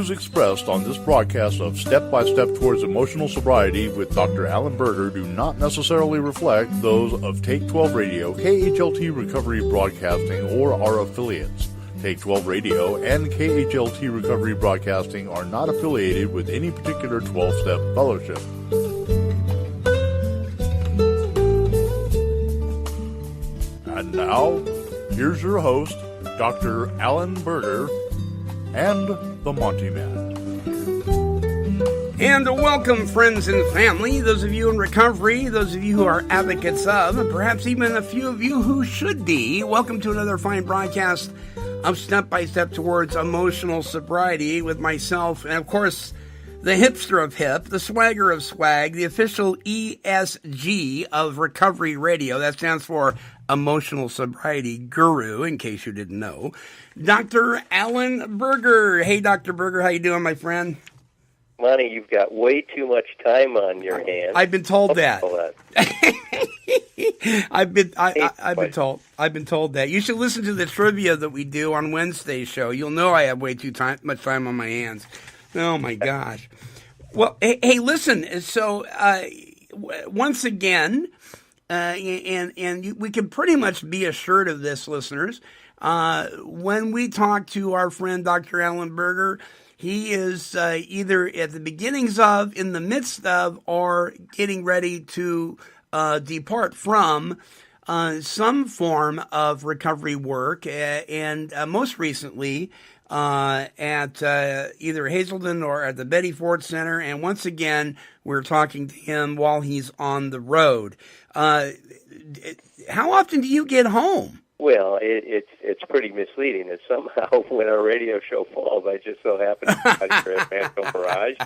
views expressed on this broadcast of Step by Step Towards Emotional Sobriety with Dr. Alan Berger do not necessarily reflect those of Take 12 Radio, KHLT Recovery Broadcasting, or our affiliates. Take 12 Radio and KHLT Recovery Broadcasting are not affiliated with any particular 12-step fellowship. And now, here's your host, Dr. Alan Berger, and the Monty Man. And welcome, friends and family, those of you in recovery, those of you who are advocates of, and perhaps even a few of you who should be. Welcome to another fine broadcast of Step by Step Towards Emotional Sobriety with myself, and of course, the hipster of hip, the swagger of swag, the official ESG of Recovery Radio. That stands for Emotional Sobriety Guru, in case you didn't know. Dr. Alan Berger. Hey, Dr. Berger, how you doing, my friend? Monty, you've got way too much time on your hands. I've been told that. I've been told that. You should listen to the trivia that we do on Wednesday's show. You'll know I have way too much time on my hands. Oh my gosh. Well, hey, listen. So once again, and we can pretty much be assured of this, listeners. When we talk to our friend Dr. Alan Berger, he is either at the beginnings of, in the midst of, or getting ready to depart from some form of recovery work, and most recently at either Hazelden or at the Betty Ford Center. And once again, we're talking to him while he's on the road. How often do you get home? Well, it's pretty misleading. It's somehow when our radio show falls, I just so happen to be out here at Rancho Mirage,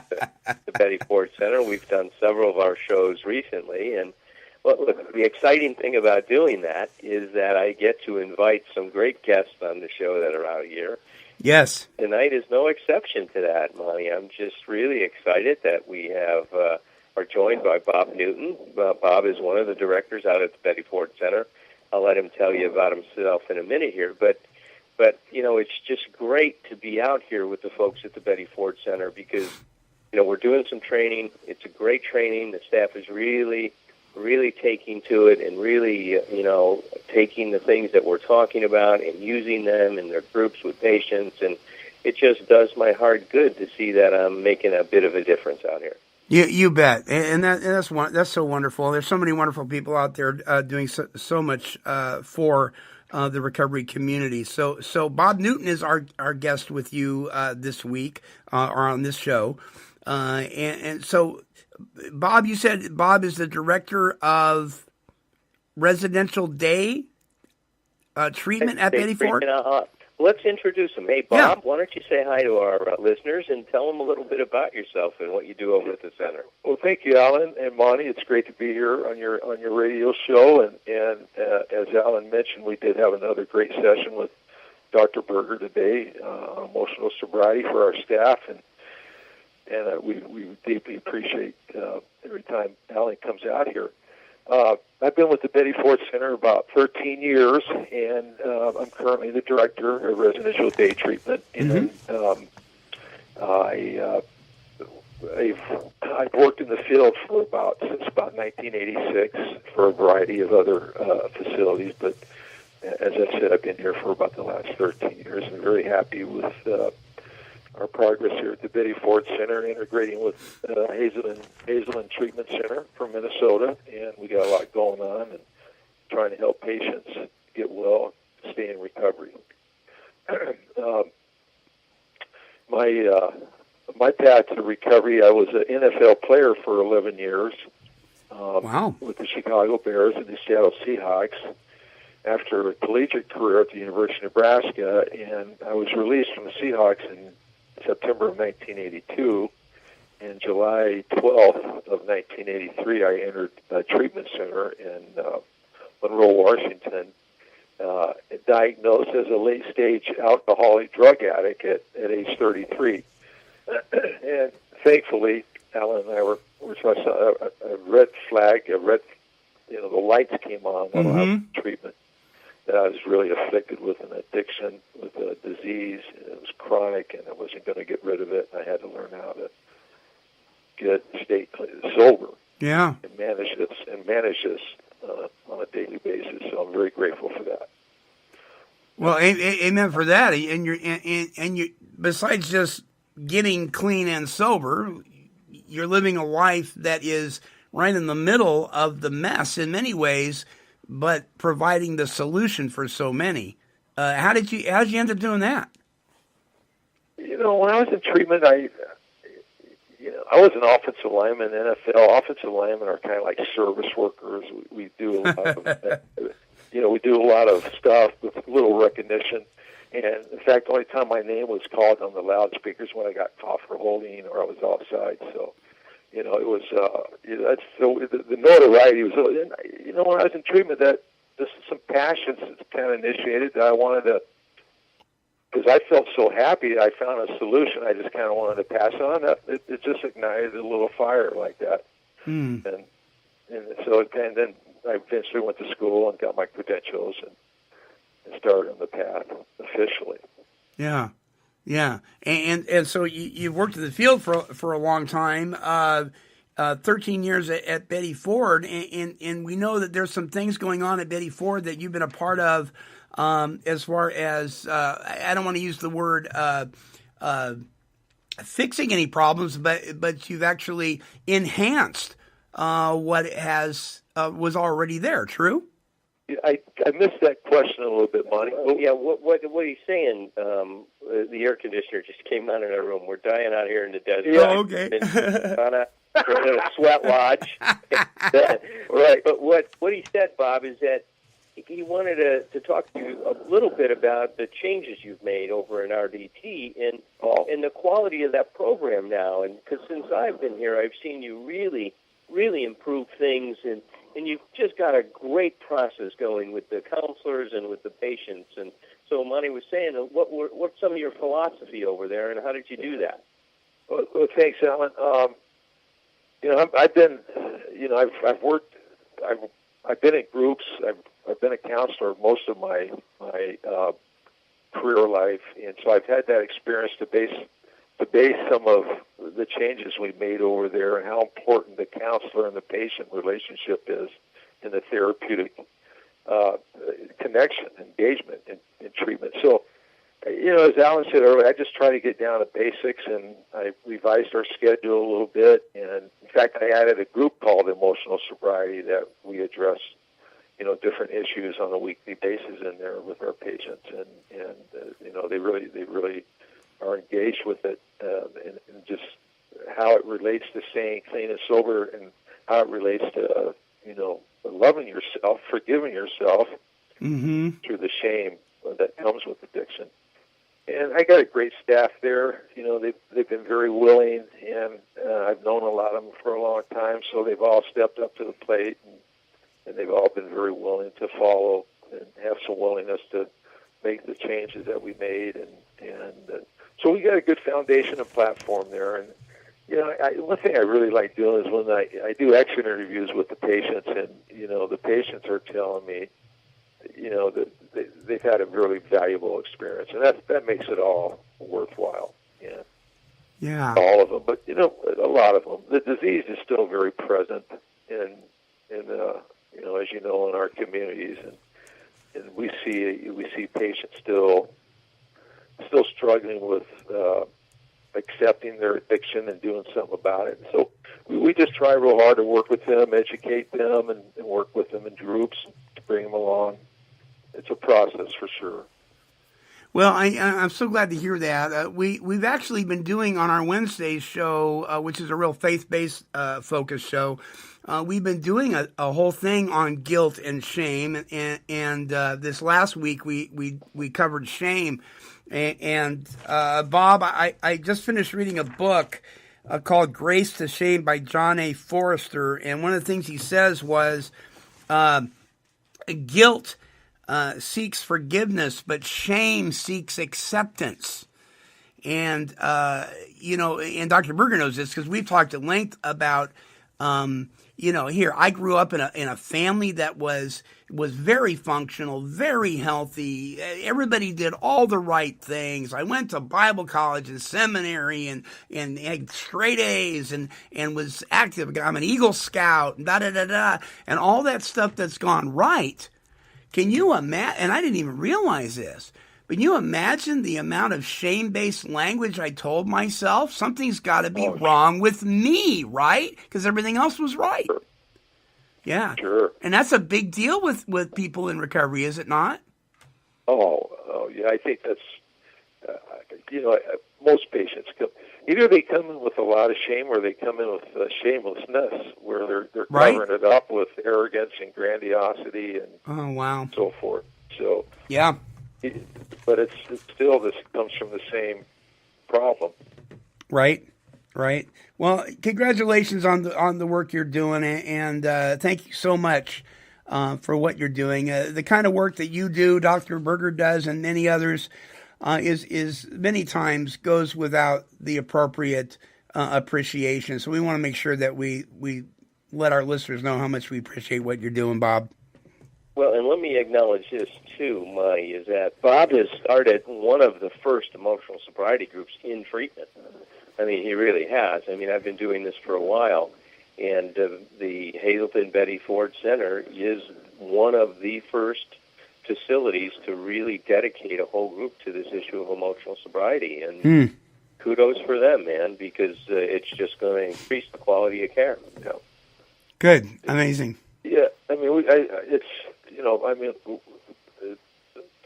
the Betty Ford Center. We've done several of our shows recently, and look, the exciting thing about doing that is that I get to invite some great guests on the show that are out here. Yes. Tonight is no exception to that, Monty. I'm just really excited that we are joined by Bob Newton. Bob is one of the directors out at the Betty Ford Center. I'll let him tell you about himself in a minute here, but you know, it's just great to be out here with the folks at the Betty Ford Center because, you know, we're doing some training. It's a great training. The staff is really taking to it and really, you know, taking the things that we're talking about and using them in their groups with patients, and it just does my heart good to see that I'm making a bit of a difference out here. You bet, and that's so wonderful. There's so many wonderful people out there doing so much for the recovery community. So Bob Newton is our guest with you this week or on this show, and so Bob, you said Bob is the director of residential day treatment at Betty Ford. Let's introduce him. Hey, Bob, Why don't you say hi to our listeners and tell them a little bit about yourself and what you do over at the center? Well, thank you, Alan and Monty. It's great to be here on your radio show. And as Alan mentioned, we did have another great session with Dr. Berger today on emotional sobriety for our staff, and we deeply appreciate every time Alan comes out here. I've been with the Betty Ford Center about 13 years, and I'm currently the director of residential day treatment. And I've worked in the field since about 1986 for a variety of other facilities, but as I said, I've been here for about the last 13 years, and very happy with our progress here at the Betty Ford Center, integrating with Hazelden Treatment Center from Minnesota, and we got a lot going on and trying to help patients get well, stay in recovery. My path to recovery, I was an NFL player for 11 years with the Chicago Bears and the Seattle Seahawks after a collegiate career at the University of Nebraska, and I was released from the Seahawks in September of 1982. In July 12th of 1983, I entered a treatment center in Monroe, Washington, diagnosed as a late-stage alcoholic drug addict at age 33. And thankfully, Alan and I were a red flag, the lights came on when I was in treatment. that I was really afflicted with an addiction, with a disease. It was chronic, and I wasn't going to get rid of it. I had to learn how to stay sober. Yeah. And manage this on a daily basis. So I'm very grateful for that. Well, amen for that. And you besides just getting clean and sober, you're living a life that is right in the middle of the mess in many ways, but providing the solution for so many. How did you end up doing that? When I was in treatment, I was an offensive lineman. NFL offensive linemen are kind of like service workers. We do a lot of, we do a lot of stuff with little recognition. And in fact, the only time my name was called on the loudspeakers when I got caught for holding or I was offside. So, it was that's so the notoriety was. When I was in treatment, that just some passions kind of initiated that I wanted to. Because I felt so happy, I found a solution. I just kind of wanted to pass on. It just ignited a little fire like that, and then I eventually went to school and got my credentials and started on the path officially. Yeah, yeah, and so you worked in the field for a long time. 13 years at Betty Ford, and we know that there's some things going on at Betty Ford that you've been a part of. As far as I don't want to use the word fixing any problems, but you've actually enhanced what was already there. True? I missed that question a little bit, Monty. Yeah, what he's saying? The air conditioner just came on in our room. We're dying out here in the desert. Yeah. Oh, okay. We're in a sweat lodge. Right. But what he said, Bob, is that he wanted to talk to you a little bit about the changes you've made over in RDT and the quality of that program now. And because since I've been here, I've seen you really, really improve things, and you've just got a great process going with the counselors and with the patients. And so Monty was saying, what's some of your philosophy over there, and how did you do that? Well, thanks, Alan. I've been, I've worked, I've been in groups. I've been a counselor most of my career life, and so I've had that experience to base some of the changes we've made over there and how important the counselor and the patient relationship is in the therapeutic connection, engagement, in treatment. So, as Alan said earlier, I just try to get down to basics, and I revised our schedule a little bit. And in fact, I added a group called Emotional Sobriety that we address, different issues on a weekly basis in there with our patients, and they really are engaged with it, and just how it relates to staying clean and sober, and how it relates to loving yourself, forgiving yourself through the shame that comes with addiction. And I got a great staff there. They've been very willing, and I've known a lot of them for a long time, so they've all stepped up to the plate, and they've all been very willing to follow and have some willingness to make the changes that we made. And so we got a good foundation and platform there. And, one thing I really like doing is when I do exit interviews with the patients, and, the patients are telling me, that they've had a really valuable experience, and that makes it all worthwhile. Yeah. All of them, but a lot of them. The disease is still very present, in as you know, in our communities, and we see patients still struggling with accepting their addiction and doing something about it. So we just try real hard to work with them, educate them, and work with them in groups to bring them along. It's a process for sure. Well, I'm so glad to hear that. We've actually been doing on our Wednesday show, which is a real faith-based focused show. We've been doing a whole thing on guilt and shame, and this last week we covered shame. And Bob, I just finished reading a book called Grace to Shame by John A. Forrester, and one of the things he says was guilt seeks forgiveness, but shame seeks acceptance. And, and Dr. Berger knows this because we've talked at length about Here I grew up in a family that was very functional, very healthy. Everybody did all the right things. I went to Bible college and seminary and had straight A's and was active. I'm an Eagle Scout and and all that stuff that's gone right. Can you imagine? And I didn't even realize this. But can you imagine the amount of shame-based language I told myself? Something's got to be wrong with me, right? Because everything else was right. Sure. Yeah. Sure. And that's a big deal with people in recovery, is it not? Oh, yeah. I think that's, most patients either they come in with a lot of shame or they come in with shamelessness, where they're covering it up with arrogance and grandiosity and so forth. So yeah. But it's still, this comes from the same problem. Right. Well, congratulations on the work you're doing, and thank you so much for what you're doing. The kind of work that you do, Dr. Berger does, and many others, is many times goes without the appropriate appreciation. So we want to make sure that we let our listeners know how much we appreciate what you're doing, Bob. Well, and let me acknowledge this, too, Monty, is that Bob has started one of the first emotional sobriety groups in treatment. I mean, he really has. I mean, I've been doing this for a while, and the Hazleton Betty Ford Center is one of the first facilities to really dedicate a whole group to this issue of emotional sobriety. And kudos for them, man, because it's just going to increase the quality of care. Yeah. Good. Amazing. Yeah, I mean,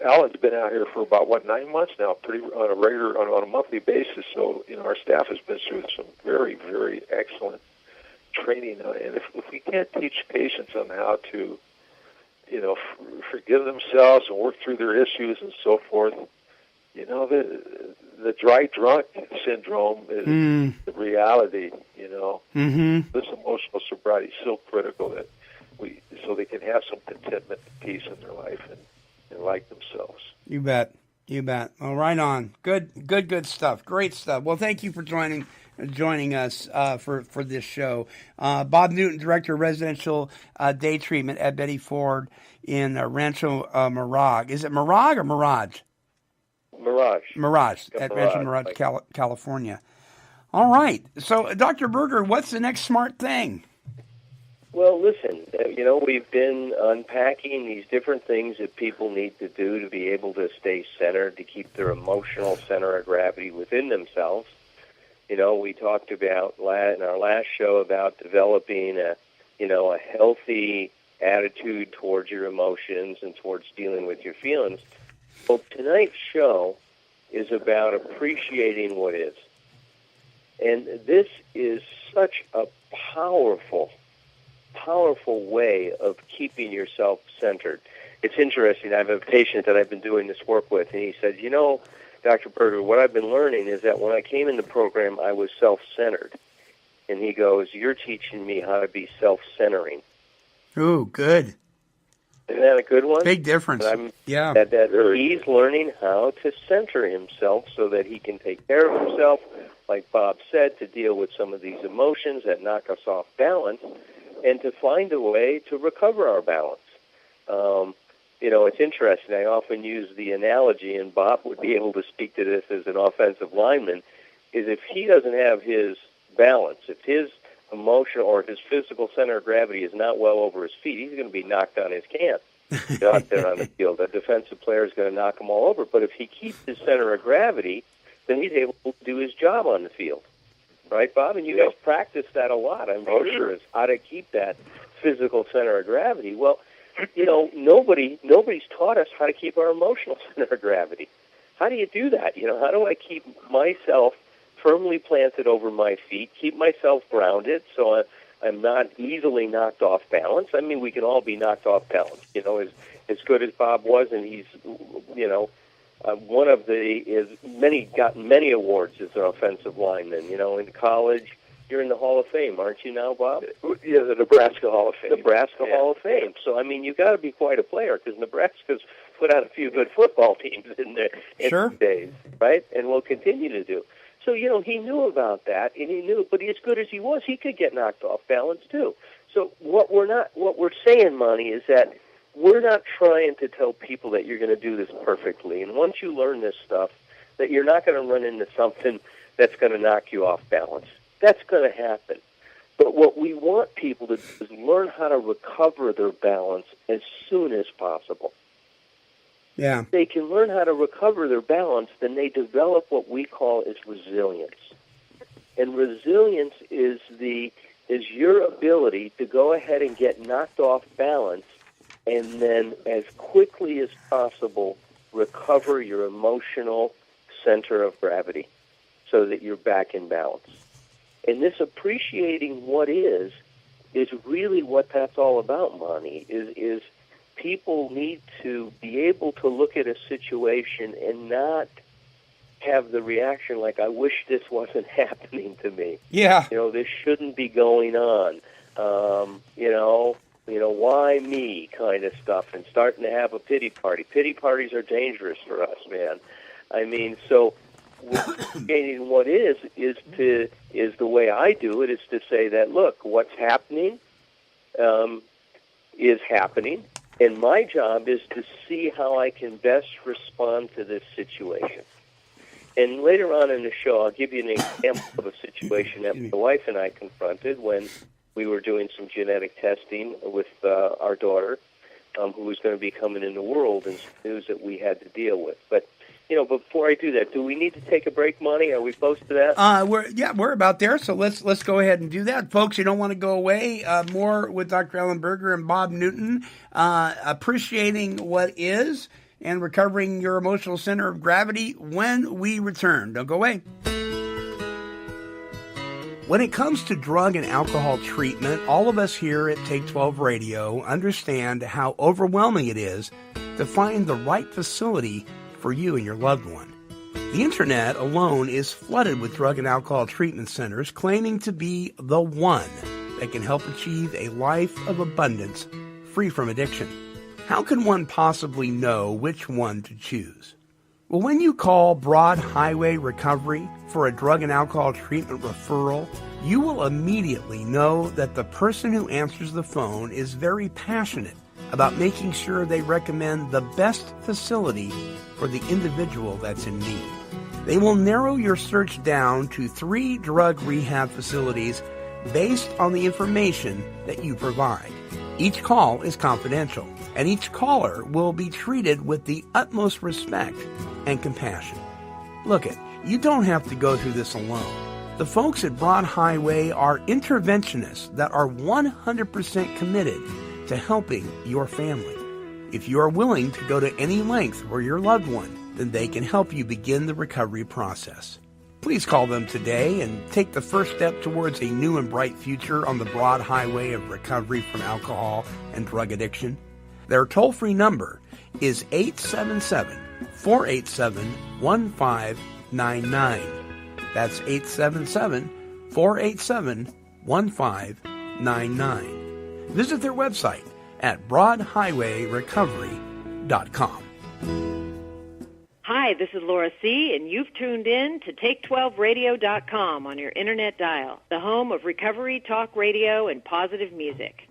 Alan's been out here for about 9 months now, pretty on a monthly basis. So our staff has been through some very, very excellent training, and if we can't teach patients on how to, forgive themselves and work through their issues and so forth, the dry drunk syndrome is the reality. This emotional sobriety is so critical that so they can have some contentment and peace in their life and like themselves. You bet. Well, right on. Good stuff. Great stuff. Well, thank you for joining us for this show. Bob Newton, Director of Residential Day Treatment at Betty Ford in Rancho Mirage. Is it Mirage or Mirage? Mirage at Rancho Mirage, California. All right. So, Dr. Berger, what's the next smart thing? Well, listen, we've been unpacking these different things that people need to do to be able to stay centered, to keep their emotional center of gravity within themselves. We talked about in our last show about developing a healthy attitude towards your emotions and towards dealing with your feelings. Well, tonight's show is about appreciating what is. And this is such a powerful way of keeping yourself centered. It's interesting. I have a patient that I've been doing this work with, and he said, Dr. Berger, what I've been learning is that when I came in the program, I was self-centered. And he goes, you're teaching me how to be self-centering. Ooh, good. Isn't that a good one? Big difference. Yeah. That he's learning how to center himself so that he can take care of himself, like Bob said, to deal with some of these emotions that knock us off balance, and to find a way to recover our balance. It's interesting. I often use the analogy, and Bob would be able to speak to this as an offensive lineman, is if he doesn't have his balance, if his emotional or his physical center of gravity is not well over his feet, he's going to be knocked on his can out there on the field. A defensive player is going to knock him all over. But if he keeps his center of gravity, then he's able to do his job on the field. Right, Bob? And you guys practice that a lot, I'm sure, is how to keep that physical center of gravity. Well, nobody's taught us how to keep our emotional center of gravity. How do you do that? How do I keep myself firmly planted over my feet, keep myself grounded so I'm not easily knocked off balance? I mean, we can all be knocked off balance, as good as Bob was, and he's, one of gotten many awards as an offensive lineman. In college, you're in the Hall of Fame, aren't you now, Bob? Yeah, the Nebraska Hall of Fame. Hall of Fame. So, I mean, you got to be quite a player because Nebraska's put out a few good football teams in the days, right? And will continue to do. So, he knew about that, and he knew, but as good as he was, he could get knocked off balance too. So what we're saying, Monty, is that we're not trying to tell people that you're going to do this perfectly. And once you learn this stuff, that you're not going to run into something that's going to knock you off balance. That's going to happen. But what we want people to do is learn how to recover their balance as soon as possible. Yeah. If they can learn how to recover their balance, then they develop what we call as resilience. And resilience is your ability to go ahead and get knocked off balance and then as quickly as possible recover your emotional center of gravity so that you're back in balance. And this appreciating what is really what that's all about, Monty, is people need to be able to look at a situation and not have the reaction like, I wish this wasn't happening to me. Yeah. This shouldn't be going on. Why me kind of stuff, and starting to have a pity party. Pity parties are dangerous for us, man. I mean, so gaining what is the way I do it, is to say that, look, what's happening is happening, and my job is to see how I can best respond to this situation. And later on in the show, I'll give you an example of a situation that my wife and I confronted when we were doing some genetic testing with our daughter, who was going to be coming in the world, and some news that we had to deal with. But before I do that, do we need to take a break, Monty? Are we close to that? We're about there. So let's go ahead and do that, folks. You don't want to go away. More with Dr. Alan Berger and Bob Newton, appreciating what is and recovering your emotional center of gravity when we return. Don't go away. When it comes to drug and alcohol treatment, all of us here at Take 12 Radio understand how overwhelming it is to find the right facility for you and your loved one. The internet alone is flooded with drug and alcohol treatment centers claiming to be the one that can help achieve a life of abundance free from addiction. How can one possibly know which one to choose? Well, when you call Broad Highway Recovery for a drug and alcohol treatment referral, you will immediately know that the person who answers the phone is very passionate about making sure they recommend the best facility for the individual that's in need. They will narrow your search down to 3 drug rehab facilities based on the information that you provide. Each call is confidential, and each caller will be treated with the utmost respect and compassion. Look you don't have to go through this alone. The folks at Broad Highway are interventionists that are 100% committed to helping your family. If you are willing to go to any length for your loved one, then they can help you begin the recovery process. Please call them today and take the first step towards a new and bright future on the Broad Highway of recovery from alcohol and drug addiction. Their toll-free number is 877-487-1599. That's 877-487-1599. Visit their website at broadhighwayrecovery.com. Hi, this is Laura C., and you've tuned in to Take12Radio.com on your internet dial, the home of recovery, talk radio, and positive music.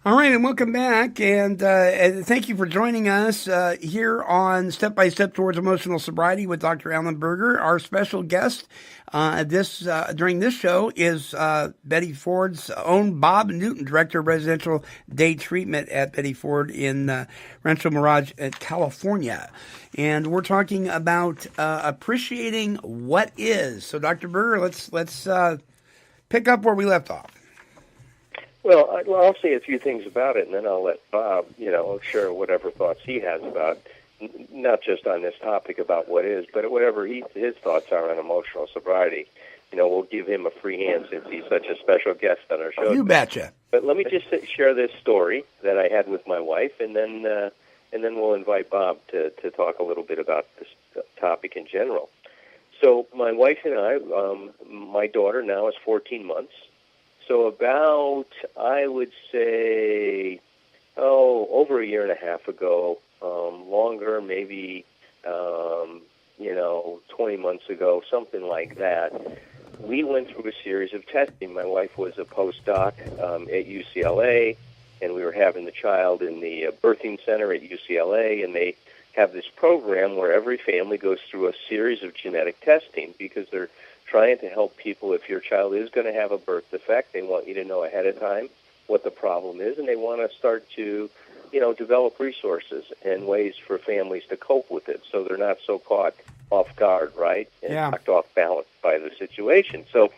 All right, and welcome back, and thank you for joining us here on Step by Step Towards Emotional Sobriety with Dr. Alan Berger. Our special guest during this show is Betty Ford's own Bob Newton, Director of Residential Day Treatment at Betty Ford in Rancho Mirage, California. And we're talking about appreciating what is. So, Dr. Berger, let's pick up where we left off. Well, I'll say a few things about it, and then I'll let Bob, share whatever thoughts he has about, not just on this topic about what is, but whatever his thoughts are on emotional sobriety. We'll give him a free hand since he's such a special guest on our show. You betcha. But let me just share this story that I had with my wife, and then we'll invite Bob to talk a little bit about this topic in general. So my wife and I, my daughter now is 14 months. So about, I would say, over a year and a half ago, longer, maybe 20 months ago, something like that, we went through a series of testing. My wife was a postdoc at UCLA, and we were having the child in the birthing center at UCLA, and they have this program where every family goes through a series of genetic testing because they're trying to help people. If your child is going to have a birth defect, they want you to know ahead of time what the problem is, and they want to start to, develop resources and ways for families to cope with it so they're not so caught off guard, right, and knocked off balance by the situation. So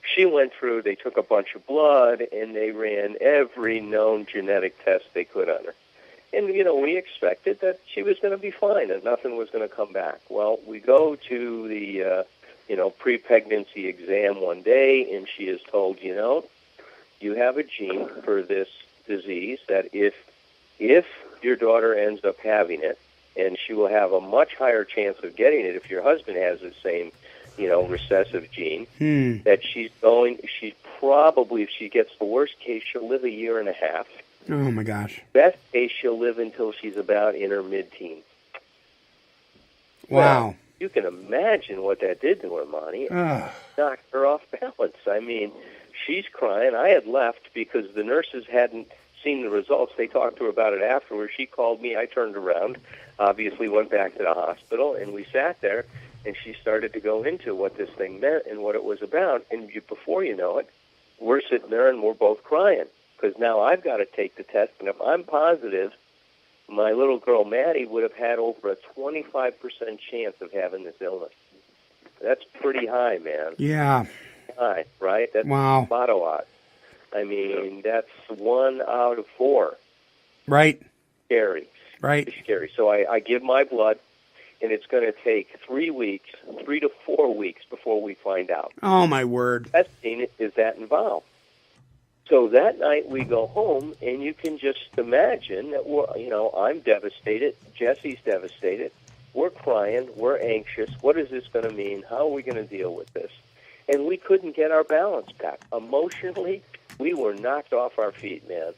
she went through, they took a bunch of blood, and they ran every known genetic test they could on her. And, we expected that she was going to be fine and nothing was going to come back. Well, we go to the, pre-pregnancy exam one day, and she is told, you have a gene for this disease that if your daughter ends up having it, and she will have a much higher chance of getting it if your husband has the same, recessive gene, that she's probably, if she gets the worst case, she'll live 1.5 years. Oh, my gosh. Best case, she'll live until she's about in her mid-teens. Wow. Well, you can imagine what that did to her, Monty. Knocked her off balance. I mean, she's crying. I had left because the nurses hadn't seen the results. They talked to her about it afterwards. She called me. I turned around, obviously went back to the hospital, and we sat there, and she started to go into what this thing meant and what it was about. And before you know it, we're sitting there, and we're both crying because now I've got to take the test. And if I'm positive, my little girl, Maddie, would have had over a 25% chance of having this illness. That's pretty high, man. Yeah. High, right? That's wow. A lot. I mean, that's 1 out of 4. Right. Scary. Right. It's scary. So I give my blood, and it's going to take 3 to 4 weeks before we find out. Oh, my word. Testing is that involved. So that night we go home, and you can just imagine that I'm devastated. Jesse's devastated. We're crying. We're anxious. What is this going to mean? How are we going to deal with this? And we couldn't get our balance back. Emotionally, we were knocked off our feet, man.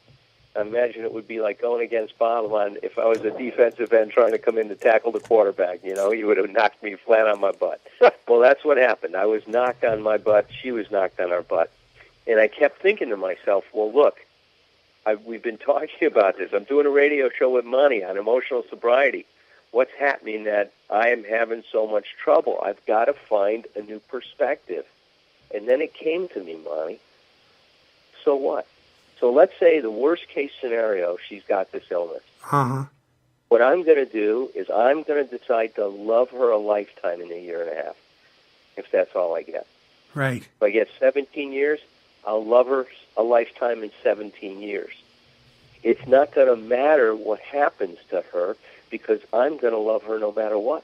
I imagine it would be like going against Bob on if I was a defensive end trying to come in to tackle the quarterback. You would have knocked me flat on my butt. Well, that's what happened. I was knocked on my butt. She was knocked on our butt. And I kept thinking to myself, well, look, we've been talking about this. I'm doing a radio show with Monty on emotional sobriety. What's happening that I am having so much trouble? I've got to find a new perspective. And then it came to me, Monty. So what? So let's say the worst case scenario, she's got this illness. Uh-huh. What I'm going to do is I'm going to decide to love her a lifetime in 1.5 years, if that's all I get. Right. If I get 17 years, I'll love her a lifetime in 17 years. It's not going to matter what happens to her because I'm going to love her no matter what.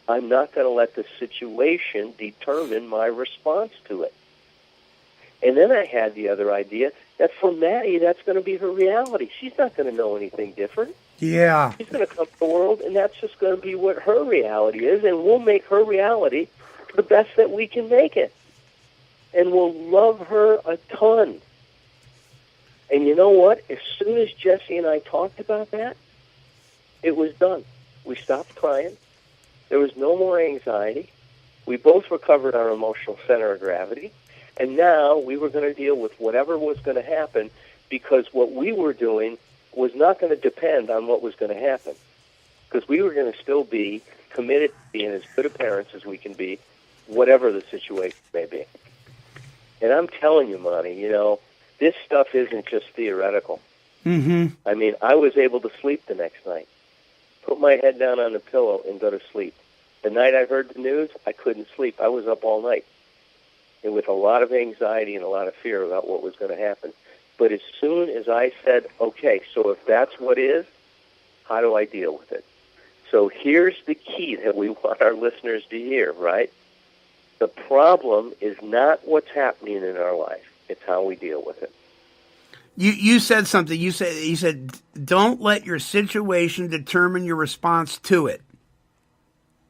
I'm not going to let the situation determine my response to it. And then I had the other idea that for Maddie, that's going to be her reality. She's not going to know anything different. Yeah. She's going to come to the world, and that's just going to be what her reality is, and we'll make her reality the best that we can make it. And we'll love her a ton. And you know what? As soon as Jesse and I talked about that, it was done. We stopped crying. There was no more anxiety. We both recovered our emotional center of gravity. And now we were going to deal with whatever was going to happen because what we were doing was not going to depend on what was going to happen. Because we were going to still be committed to being as good a parents as we can be, whatever the situation may be. And I'm telling you, Monty, this stuff isn't just theoretical. Mm-hmm. I mean, I was able to sleep the next night, put my head down on the pillow and go to sleep. The night I heard the news, I couldn't sleep. I was up all night and with a lot of anxiety and a lot of fear about what was going to happen. But as soon as I said, okay, so if that's what is, how do I deal with it? So here's the key that we want our listeners to hear, right? The problem is not what's happening in our life. It's how we deal with it. You said something. You said, don't let your situation determine your response to it.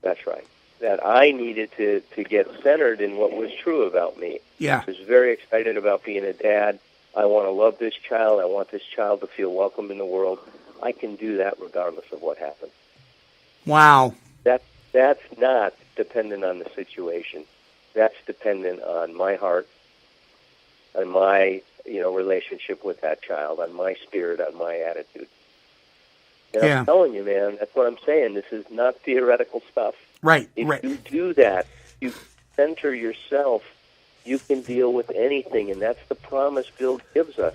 That's right. That I needed to get centered in what was true about me. Yeah. I was very excited about being a dad. I want to love this child. I want this child to feel welcome in the world. I can do that regardless of what happens. Wow. that's not dependent on the situation. That's dependent on my heart, on my, relationship with that child, on my spirit, on my attitude. And I'm telling you, man, that's what I'm saying. This is not theoretical stuff. Right, If you do that, you center yourself, you can deal with anything, and that's the promise Bill gives us.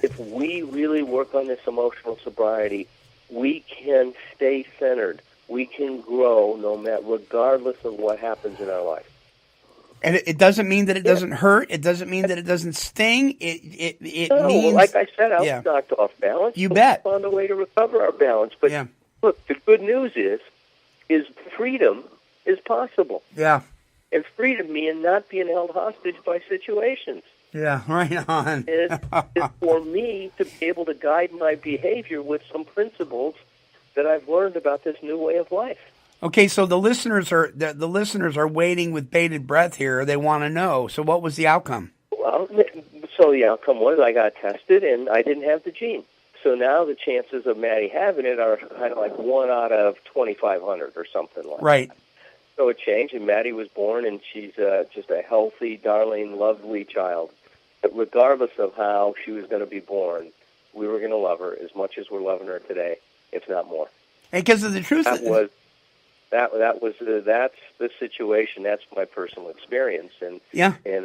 If we really work on this emotional sobriety, we can stay centered. We can grow regardless of what happens in our life. And it doesn't mean that it doesn't hurt. It doesn't mean that it doesn't sting. It means, like I said, I was knocked off balance. You bet. We found a way to recover our balance. But look, the good news is freedom is possible. Yeah. And freedom means not being held hostage by situations. Yeah, right on. It's for me to be able to guide my behavior with some principles that I've learned about this new way of life. Okay, so the listeners are waiting with bated breath here. They want to know. So what was the outcome? Well, so the outcome was I got tested and I didn't have the gene. So now the chances of Maddie having it are kind of like 1 out of 2,500 or something like that. Right. So it changed, and Maddie was born, and she's just a healthy, darling, lovely child. But regardless of how she was going to be born, we were going to love her as much as we're loving her today, if not more. And because of the truth, that's the situation. That's my personal experience, and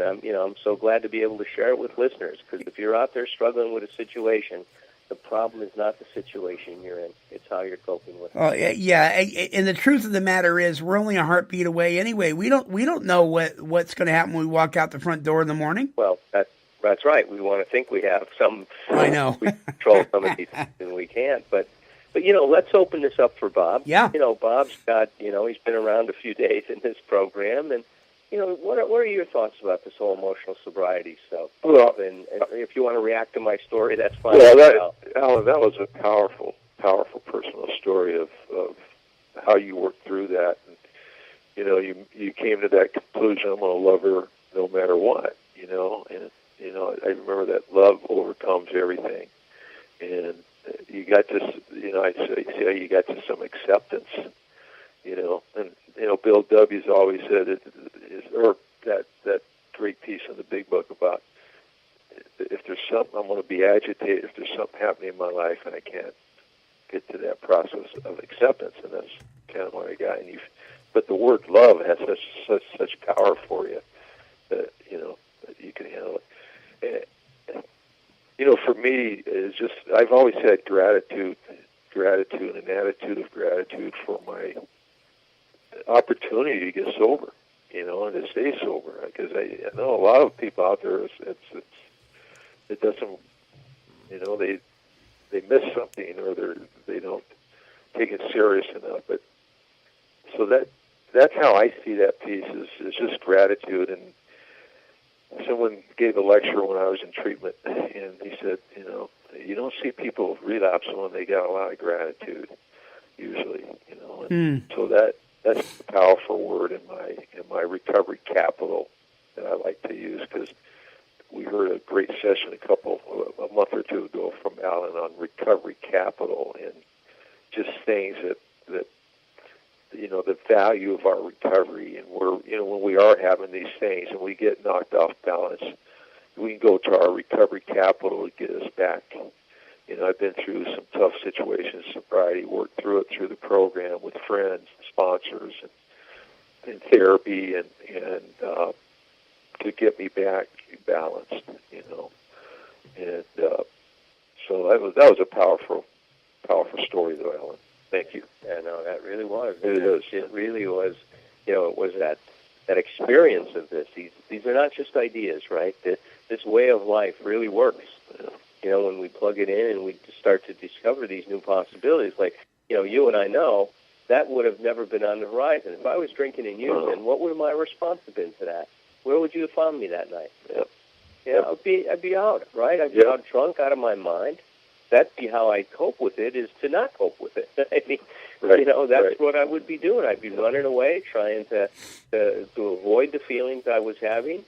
I'm so glad to be able to share it with listeners. Because if you're out there struggling with a situation, the problem is not the situation you're in; it's how you're coping with it. Oh yeah, and the truth of the matter is, we're only a heartbeat away anyway. We don't know what's going to happen when we walk out the front door in the morning. Well, that's right. We want to think we have some. I know. We control some of these things, and we can't, but let's open this up for Bob. Yeah. Bob's got, he's been around a few days in this program, and, what are your thoughts about this whole emotional sobriety stuff? Well, and if you want to react to my story, that's fine. Well, Alan, that was a powerful, powerful personal story of how you worked through that. And, you came to that conclusion, I'm going to love her no matter what, and, I remember that love overcomes everything. And you got this, I'd say you got to some acceptance, and, Bill W.'s always said that great piece in the Big Book about if there's something, I'm going to be agitated if there's something happening in my life and I can't get to that process of acceptance, and that's kind of what I got. But the word love has such power for you that, that you can handle it. For me, it's just I've always had gratitude, and an attitude of gratitude for my opportunity to get sober, and to stay sober. Because I know a lot of people out there, it doesn't, they miss something or they don't take it serious enough. But so that's how I see that piece is just gratitude. And someone gave a lecture when I was in treatment, and he said, you don't see people relapse when they got a lot of gratitude, usually, And so that's a powerful word in my recovery capital that I like to use, because we heard a great session a month or two ago from Alan on recovery capital and just things that the value of our recovery, and when we are having these things and we get knocked off balance, we can go to our recovery capital to get us back. I've been through some tough situations, sobriety, worked through it through the program with friends, sponsors, and therapy, and to get me back balanced, and so that was a powerful story, though, Alan. Thank you. Yeah, no, that really was. It is. It really was. It was that experience of this. These are not just ideas, right? This way of life really works. When we plug it in and we start to discover these new possibilities, like, you and I know, that would have never been on the horizon. If I was drinking and using, what would my response have been to that? Where would you have found me that night? I'd be out, right? I'd be out drunk, out of my mind. That'd be how I'd cope with it, is to not cope with it. I mean, that's what I would be doing. I'd be running away, trying to avoid the feelings I was having.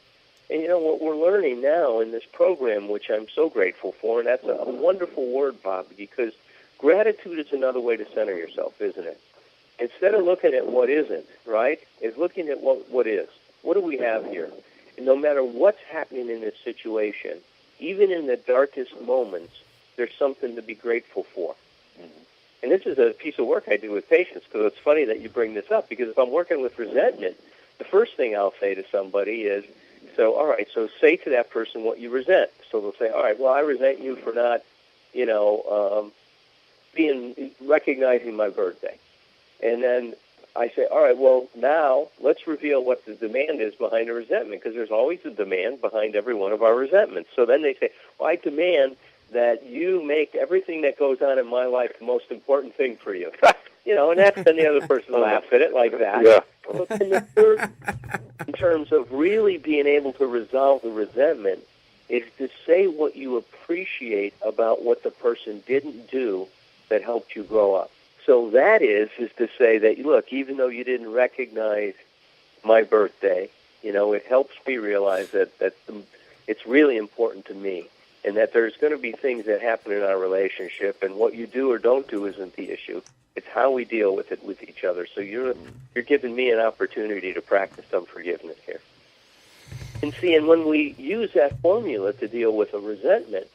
And what we're learning now in this program, which I'm so grateful for, and that's a wonderful word, Bob, because gratitude is another way to center yourself, isn't it? instead of looking at what isn't, right, is looking at what is. What do we have here? And no matter what's happening in this situation, even in the darkest moments, there's something to be grateful for. Mm-hmm. And this is a piece of work I do with patients, because it's funny that you bring this up, because if I'm working with resentment, the first thing I'll say to somebody is, all right, so say to that person what you resent. So they'll say, all right, well, I resent you for not, recognizing my birthday. And then I say, all right, well, now let's reveal what the demand is behind a resentment, because there's always a demand behind every one of our resentments. So then they say, well, I demand that you make everything that goes on in my life the most important thing for you. And that's then the other person laughs at it like that. Yeah. And the third, in terms of really being able to resolve the resentment, is to say what you appreciate about what the person didn't do that helped you grow up. So that is to say that, look, even though you didn't recognize my birthday, it helps me realize that it's really important to me, and that there's going to be things that happen in our relationship, and what you do or don't do isn't the issue. It's how we deal with it with each other. So you're giving me an opportunity to practice some forgiveness here. And see, and when we use that formula to deal with a resentment,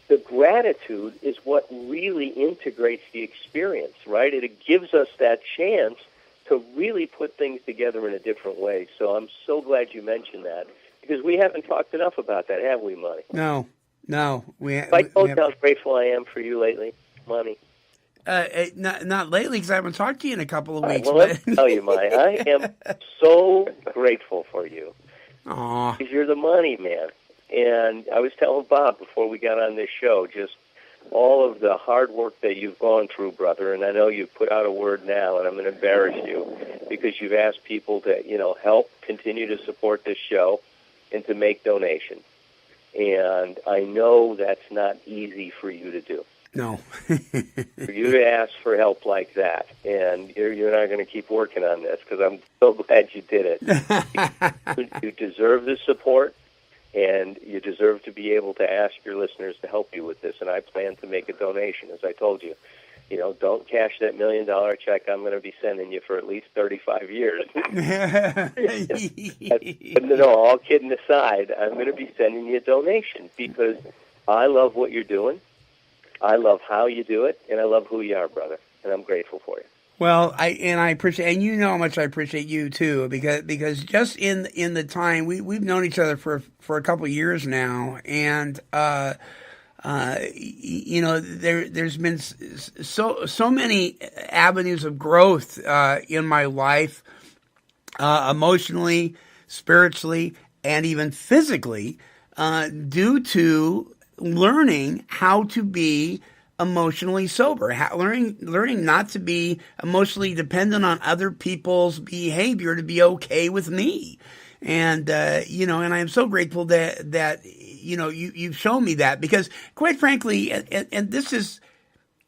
the gratitude is what really integrates the experience, right? It gives us that chance to really put things together in a different way. So I'm so glad you mentioned that, because we haven't talked enough about that, have we, Monty? No. I told you how grateful I am for you lately, Monty. Not lately, because I haven't talked to you in a couple of weeks. Well, let me tell you, Monty, I am so grateful for you. Aw. Because you're the money man. And I was telling Bob before we got on this show just all of the hard work that you've gone through, brother. And I know you've put out a word now, and I'm going to embarrass you, because you've asked people to, help continue to support this show and to make donations. And I know that's not easy for you to do. No. For you to ask for help like that, and you're not going to keep working on this, because I'm so glad you did it. You deserve the support, and you deserve to be able to ask your listeners to help you with this, and I plan to make a donation, as I told you. Don't cash that $1 million check I'm going to be sending you for at least 35 years. But no, all kidding aside, I'm going to be sending you a donation, because I love what you're doing. I love how you do it, and I love who you are, brother, and I'm grateful for you. Well, I appreciate, and you know how much I appreciate you too, because just in the time we've known each other for a couple of years now, and there's been so many avenues of growth in my life, emotionally, spiritually, and even physically, due to learning how to be emotionally sober, learning not to be emotionally dependent on other people's behavior to be okay with me. And, and I am so grateful that you've shown me that, because quite frankly, and this is,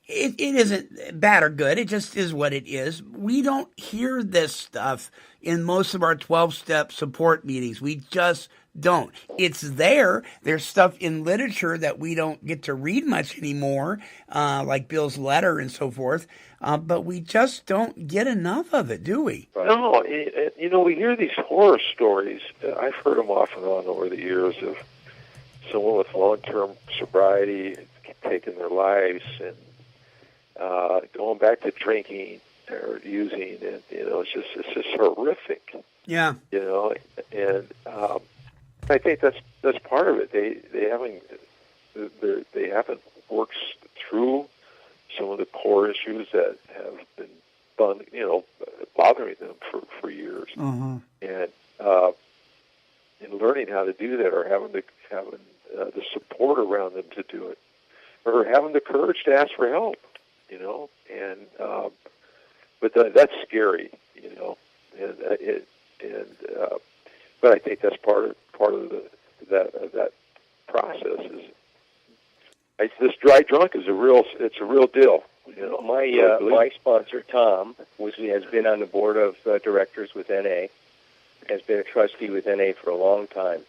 it isn't bad or good. It just is what it is. We don't hear this stuff in most of our 12-step support meetings. We just don't. It's there. There's stuff in literature that we don't get to read much anymore, like Bill's letter and so forth. But we just don't get enough of it, do we? No. We hear these horror stories. I've heard them off and on over the years of someone with long-term sobriety taking their lives and going back to drinking or using, and it's just horrific. Yeah. And I think that's part of it. They haven't worked through some of the core issues that have been bothering them for years, uh-huh. And in learning how to do that, or having the support around them to do it, or having the courage to ask for help, and but that's scary, but I think that's part of that process. This dry drunk is a real deal. My sponsor Tom has been on the board of directors with NA, has been a trustee with NA for a long time,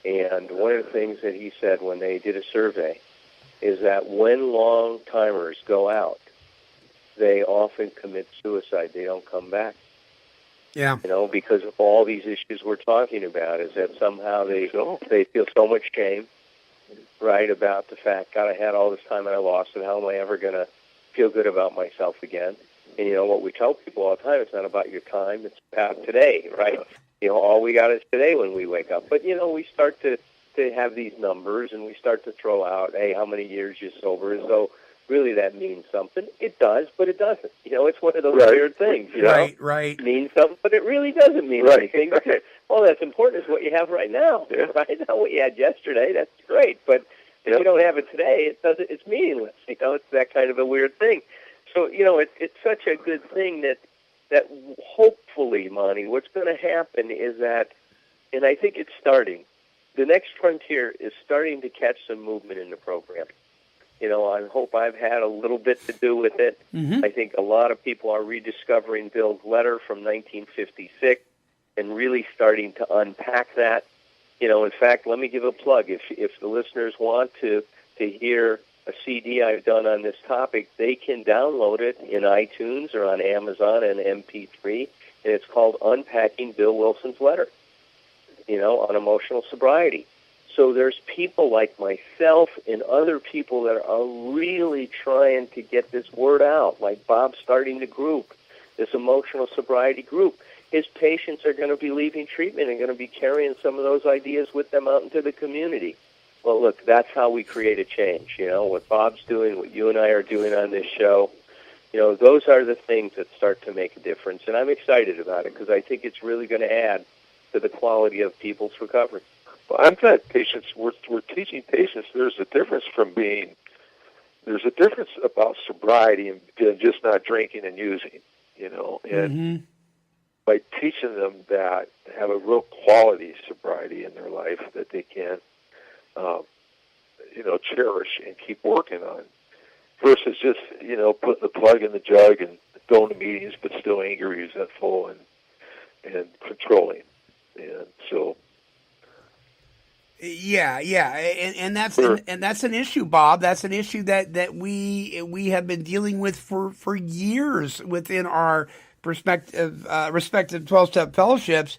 and one of the things that he said when they did a survey is that when long timers go out, they often commit suicide. They don't come back. Yeah. Because of all these issues we're talking about, is that somehow they feel so much shame, right, about the fact, God, I had all this time and I lost it. How am I ever going to feel good about myself again? And what we tell people all the time, it's not about your time, it's about today, right? All we got is today when we wake up. But, we start to have these numbers, and we start to throw out, hey, how many years you're sober, as though really that means something. It does, but it doesn't. It's one of those weird things. Right. It means something, but it really doesn't mean anything. Right. All that's important is what you have right now, right? Not what you had yesterday. That's great, but if you don't have it today, it's meaningless. It's that kind of a weird thing. So, it's such a good thing that hopefully, Monty, what's going to happen is that, and I think it's starting, the next frontier is starting to catch some movement in the program. I hope I've had a little bit to do with it. Mm-hmm. I think a lot of people are rediscovering Bill's letter from 1956 and really starting to unpack that. In fact, let me give a plug. If the listeners want to hear a CD I've done on this topic, they can download it in iTunes or on Amazon and MP3, and it's called Unpacking Bill Wilson's Letter, on emotional sobriety. So there's people like myself and other people that are really trying to get this word out, like Bob starting the group, this emotional sobriety group. His patients are going to be leaving treatment and going to be carrying some of those ideas with them out into the community. Well, look, that's how we create a change. What Bob's doing, what you and I are doing on this show, those are the things that start to make a difference. And I'm excited about it because I think it's really going to add to the quality of people's recovery. Well, I'm glad patients, we're teaching patients there's a difference about sobriety and just not drinking and using, and by teaching them that, have a real quality sobriety in their life that they can, cherish and keep working on, versus just, putting the plug in the jug and going to meetings but still angry, resentful, and controlling. And so... Yeah, and that's an issue, Bob. That's an issue that we have been dealing with for years within our respective 12-step fellowships.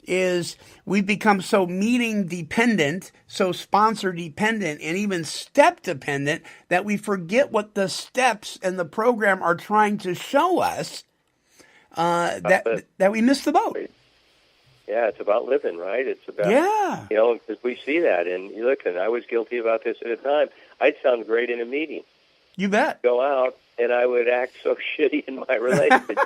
Is we've become so meeting dependent, so sponsor dependent, and even step dependent that we forget what the steps and the program are trying to show us. That we miss the boat. Yeah, it's about living, right? It's about, because we see that. And look, and I was guilty about this at a time. I'd sound great in a meeting. You bet. Go out, and I would act so shitty in my relationship.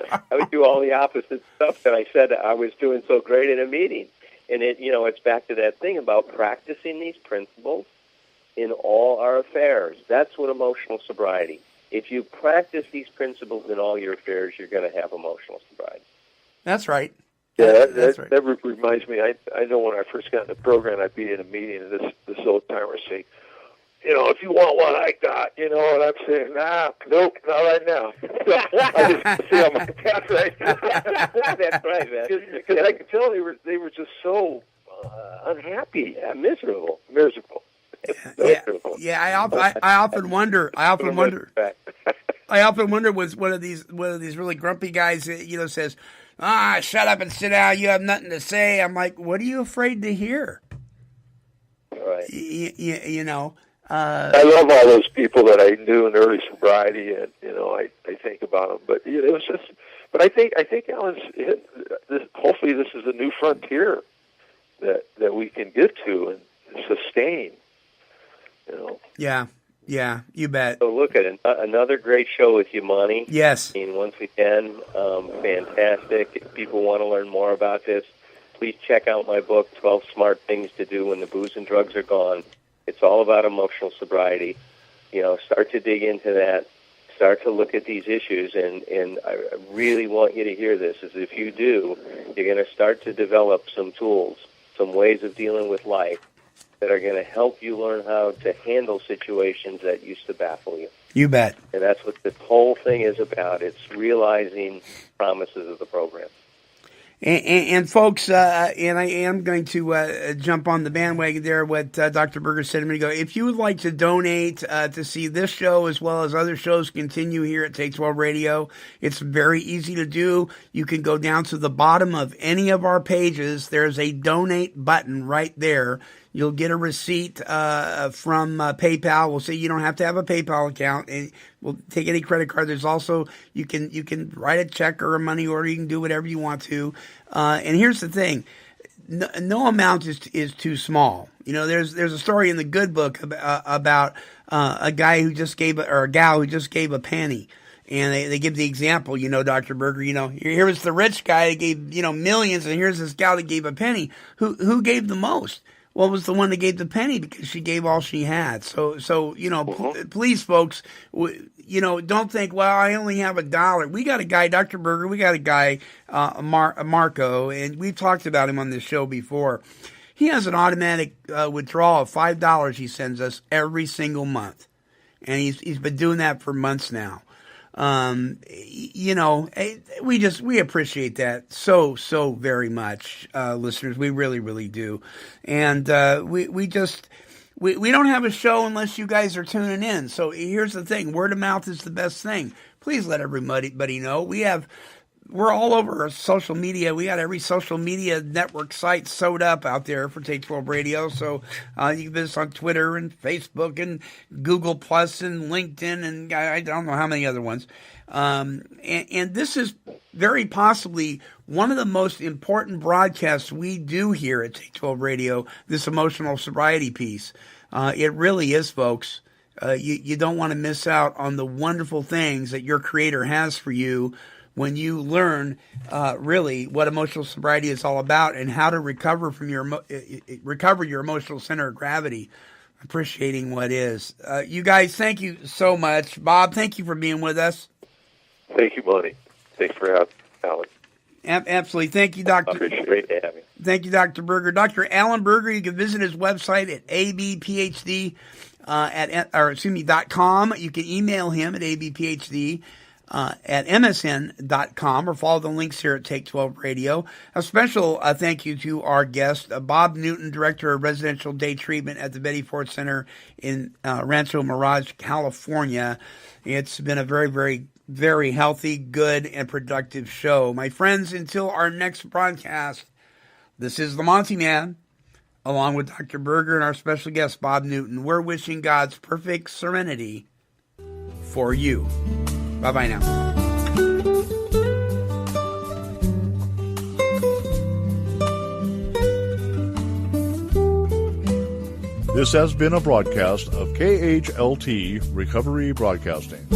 I would do all the opposite stuff that I said I was doing so great in a meeting. And it's back to that thing about practicing these principles in all our affairs. That's what emotional sobriety. If you practice these principles in all your affairs, you're going to have emotional sobriety. That's right. Yeah, that's right. That reminds me. I know when I first got in the program, I'd be in a meeting, and this old timer would say, if you want what I got, and I'm saying, nope, not right now. So I just see on my path right now. That's right, man. Because I could tell they were just so unhappy, miserable. Yeah. I often wonder. I often wonder was one of these really grumpy guys that says, shut up and sit down. You have nothing to say. I'm like, what are you afraid to hear? Right. I love all those people that I knew in early sobriety, and I think about them. But it was just. But I think Alan's. Hopefully, this is a new frontier that we can get to and sustain. Yeah, you bet. So look at another great show with you, Monty. Yes. Once again, fantastic. If people want to learn more about this, please check out my book, 12 Smart Things to Do When the Booze and Drugs Are Gone. It's all about emotional sobriety. Start to dig into that. Start to look at these issues, and I really want you to hear this, is if you do, you're going to start to develop some tools, some ways of dealing with life that are going to help you learn how to handle situations that used to baffle you. You bet. And that's what this whole thing is about. It's realizing promises of the program. And folks, and I am going to jump on the bandwagon there, what Dr. Berger said a minute ago. If you would like to donate to see this show as well as other shows continue here at Take 12 Radio, it's very easy to do. You can go down to the bottom of any of our pages. There's a donate button right there. You'll get a receipt from PayPal. We'll say you don't have to have a PayPal account, and we'll take any credit card. There's also you can write a check or a money order. You can do whatever you want to. And here's the thing: no amount is too small. You know, there's a story in the Good Book about a guy who just gave or a gal who just gave a penny. And they give the example, you know, Dr. Berger, you know, here was the rich guy that gave, you know, millions, and here's this gal that gave a penny. Who gave the most? Well, it was the one that gave the penny because she gave all she had. So you know, please, folks, you know, don't think, well, I only have $1. We got a guy, Dr. Berger, we got a guy, Marco, and we've talked about him on this show before. He has an automatic withdrawal of $5 he sends us every single month. And he's been doing that for months now. You know, we appreciate that so very much, listeners. We really, really do. And, we don't have a show unless you guys are tuning in. So here's the thing. Word of mouth is the best thing. Please let everybody know. We're all over social media. We got every social media network site sewed up out there for Take 12 Radio. So you can visit us on Twitter and Facebook and Google Plus and LinkedIn and I don't know how many other ones. And this is very possibly one of the most important broadcasts we do here at Take 12 Radio, this emotional sobriety piece. It really is, folks. You don't want to miss out on the wonderful things that your Creator has for you when you learn really what emotional sobriety is all about and how to recover from your emotional center of gravity, appreciating what is. You guys, thank you so much. Bob, thank you for being with us. Thank you, Monty. Thanks for having Alan. Absolutely. Thank you, Dr. Great to have you. Thank you, Dr. Berger. Dr. Alan Berger, you can visit his website at abphd .com. You can email him at abphd at msn.com or follow the links here at Take 12 Radio. A special thank you to our guest, Bob Newton, Director of Residential Day Treatment at the Betty Ford Center in Rancho Mirage, California. It's been a very, very, very healthy, good, and productive show. My friends, until our next broadcast, this is the Monty Man, along with Dr. Berger and our special guest, Bob Newton. We're wishing God's perfect serenity for you. Bye-bye now. This has been a broadcast of KHLT Recovery Broadcasting.